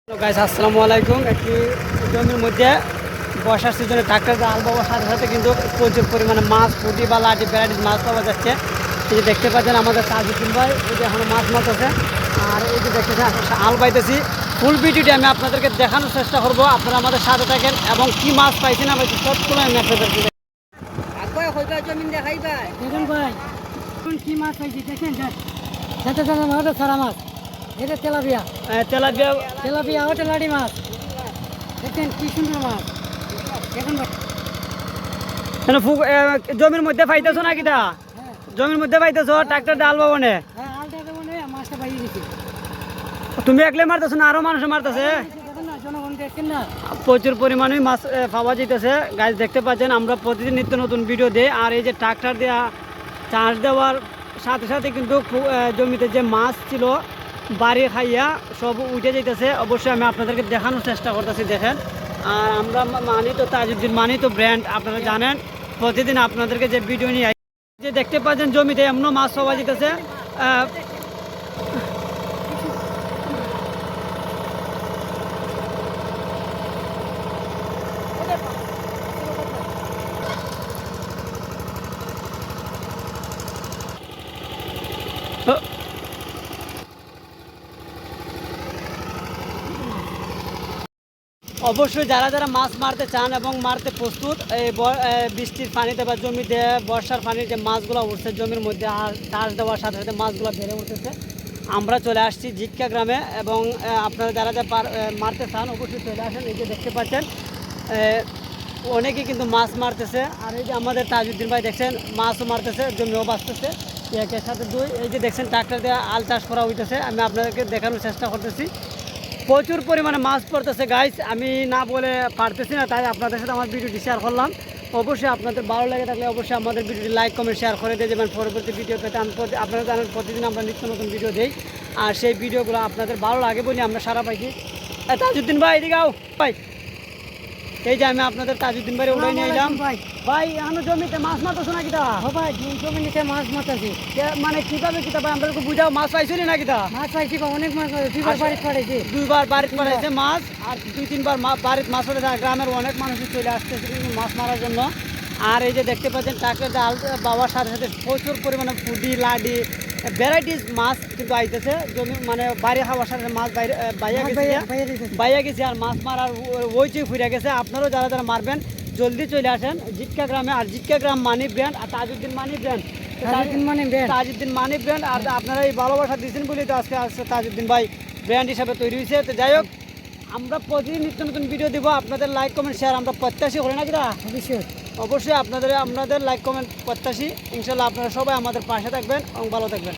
Guys আসসালামু আলাইকুম। একটি জমির মধ্যে বর্ষার সিজনে ট্রাক্টর জাল বাবার সাথে সাথে কিন্তু প্রচুর পরিমাণে মাছ, পুঁটি বা লাঠি ভ্যারাইটিস মাছ পাওয়া যাচ্ছে। এই যে দেখতে পাচ্ছেন আমাদের তাজউদ্দিন ভাই এই যে এখন মাছ মারতেছে, আর এই যে দেখতেছেন আল বাইতেছি। ফুল ভিডিওটি আমি আপনাদেরকে দেখানোর চেষ্টা করবো, আপনারা আমাদের সাথে থাকেন এবং কি মাছ পাইছেন আমি সবগুলো আমি আপনাদেরকে জমিন দেখাই ভাই দেখুন ভাই কি মাছ পাইছি দেখেন সাথে সাথে সারা মাছ, এটা তেলাপিয়া তেলাপিয়া তেলাপিয়া ও তেলাটি মাছ দেখেন কি সুন্দর মাছ। দেখুন ভাই জমির মধ্যে পাইতেছো নাকি দা? হ্যাঁ জমির মধ্যে পাইতেছো ট্রাক্টর ডাল বাবনে? হ্যাঁ আলটা দেবো না, মাছটা পাইয়ে দিচ্ছি। তুমি একলে মারতেছো না আরো মানুষ মারতেছে? দেখুন না, জনগণ দেখছেন না, প্রচুর পরিমাণে মাছ পাওয়া যেতেছে। গাছ দেখতে পাচ্ছেন আমরা প্রতিদিন নিত্য নতুন ভিডিও দিই, আর এই যে ট্রাক্টর দেওয়া চাষ দেওয়ার সাথে সাথে কিন্তু জমিতে যে মাছ ছিল বাড়ি খাইয়া সব উঠে যেতেছে। অবশ্যই আমি আপনাদেরকে দেখানোর চেষ্টা করতেছি। দেখেন, আর আমরা মানি তো তাজউদ্দিন, মানি তো ব্র্যান্ড, আপনারা জানেন প্রতিদিন আপনাদেরকে যে ভিডিও নিয়ে যে দেখতে পাচ্ছেন জমিতে এমনও মাছ পাওয়া যেতেছে। অবশ্যই যারা যারা মাছ মারতে চান এবং মারতে প্রস্তুত, এই বৃষ্টির পানিতে বা জমিতে বর্ষার পানির যে মাছগুলো উঠছে জমির মধ্যে, আর চাষ দেওয়ার সাথে সাথে মাছগুলো বেড়ে উঠতেছে, আমরা চলে আসছি জিটকা গ্রামে। এবং আপনারা যারা যারা মারতে চান অবশ্যই চলে আসেন। এই যে দেখতে পাচ্ছেন অনেকেই কিন্তু মাছ মারতেছে, আর এই যে আমাদের তাজউদ্দিন ভাই দেখছেন মাছও মারতেছে, জমিও বাঁচতেছে একের সাথে দুই। এই যে দেখছেন ট্রাক্টর দিয়ে আল চাষ করা হইতেছে, আমি আপনাদেরকে দেখানোর চেষ্টা করতেছি। প্রচুর পরিমাণে মাছ পড়তেছে গাইস, আমি না বলে পারতেছি না, তাই আপনাদের সাথে আমার ভিডিওটি শেয়ার করলাম। অবশ্যই আপনাদের ভালো লাগে থাকলে অবশ্যই আমাদের ভিডিওটি লাইক কমেন্ট শেয়ার করে দিয়ে যাবেন। পরবর্তী ভিডিও পেতে আপনারা জানেন প্রতিদিন আমরা নিত্য নতুন ভিডিও দিই, আর সেই ভিডিওগুলো আপনাদের ভালো লাগে বলে আমরা সারা পাইছি। তাজউদ্দিন ভাই এদিকে আও ভাই, এই যে আমি আপনাদের তাজউদ্দিন ভাই উড়াই নিয়ে এলাম। ভাই ভাই আমি জমিতে মাছ মারতেছো নাকি তা? ও ভাই জমিতে মাছ মাতাছি, মানে কিভাবে কিতা ভাই আমরা বুঝাও, মাছ পাইছিলি নাকি তা? মাছ পাইছি বা অনেক মাছ পাইছি, দুইবার বাড়ি পড়েছি, দুইবার বাড়িতে পাঠাইছে মাছ, আর দুই তিনবার বাড়িতে মাছ পড়েছে। আর গ্রামের অনেক মানুষ চলে আসতেছে কিন্তু মাছ মারার জন্য। আর এই যে দেখতে পাচ্ছেন ট্রাক্টর জাল বাবার সাথে সাথে প্রচুর পরিমাণে পুঁটি লাডি ভ্যারাইটিস মাছ কিন্তু আইতেছে জমি, মানে বাইরে খাওয়ার সাথে মাছ বাইরে বাইয়া গেছে, আর মাছ মারার ওইচই ফুরে গেছে। আপনারাও যারা যারা মারবেন জলদি চলে আসেন জিটকা গ্রামে। আর জিটকা গ্রাম মানি ব্র্যান্ড, আর তাজউদ্দিন মানি ব্র্যান্ড, তাজউদ্দিন মানি ব্র্যান্ড। আর আপনারা এই ভালোবাসা দিয়েছেন বলেই তো আজকে তাজউদ্দিন ভাই ব্র্যান্ড হিসাবে তৈরি হয়েছে। তো যাই হোক, আমরা প্রতিদিন নিত্য নতুন ভিডিও দিব, আপনাদের লাইক কমেন্ট শেয়ার আমরা প্রত্যাশী করি নাকি না? অবশ্যই আপনাদের লাইক কমেন্ট প্রত্যাশী। ইনশাল্লাহ আপনারা সবাই আমাদের পাশে থাকবেন এবং ভালো থাকবেন।